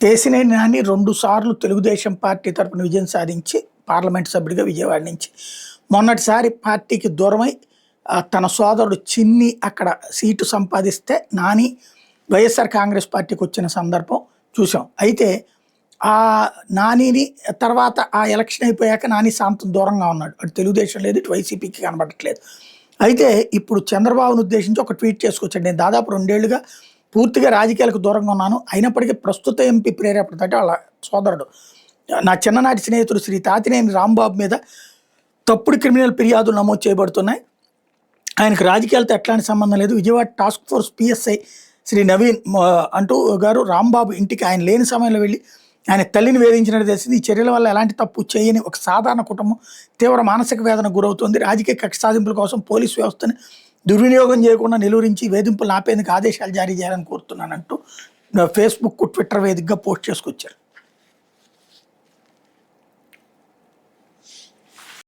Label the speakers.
Speaker 1: కేశినేని నాని 2 సార్లు తెలుగుదేశం పార్టీ తరపున విజయం సాధించి పార్లమెంట్ సభ్యుడిగా విజయవాడ నుంచి. మొన్నటిసారి పార్టీకి దూరమై తన సోదరుడు చిన్ని అక్కడ సీటు సంపాదిస్తే నాని వైఎస్ఆర్ కాంగ్రెస్ పార్టీకి వచ్చిన సందర్భం చూసాం. అయితే ఆ నానిని తర్వాత ఆ ఎలక్షన్ అయిపోయాక నాని శాంతం దూరంగా ఉన్నాడు. అటు తెలుగుదేశం లేదు, ఇటు వైసీపీకి కనబడట్లేదు. అయితే ఇప్పుడు చంద్రబాబును ఉద్దేశించి ఒక ట్వీట్ చేసుకొచ్చాడు. నేను దాదాపు 2 ఏళ్లుగా పూర్తిగా రాజకీయాలకు దూరంగా ఉన్నాను. అయినప్పటికీ ప్రస్తుత ఎంపీ ప్రేరేపణతో అంటే వాళ్ళ సోదరుడు నా చిన్ననాటి స్నేహితుడు శ్రీ తాతినేని రాంబాబు మీద తప్పుడు క్రిమినల్ ఫిర్యాదులు నమోదు చేయబడుతున్నాయి. ఆయనకు రాజకీయాలతో ఎట్లాంటి సంబంధం లేదు. Vijayawada task force PSI Shri Naveen అంటూ గారు రాంబాబు ఇంటికి ఆయన లేని సమయంలో వెళ్ళి ఆయన తల్లిని వేధించినట్టు తెలిసింది. ఈ చర్యల వల్ల ఎలాంటి తప్పు చేయని ఒక సాధారణ కుటుంబం తీవ్ర మానసిక వేదనకు గురవుతుంది. రాజకీయ కక్ష సాధింపుల కోసం పోలీసు వ్యవస్థని దుర్వినియోగం చేయకుండా నిలువరించి వేధింపులు ఆపేందుకు ఆదేశాలు జారీ చేయాలని కోరుతున్నానంటూ ఫేస్బుక్, ట్విట్టర్ వేదికగా పోస్ట్ చేసుకొచ్చారు.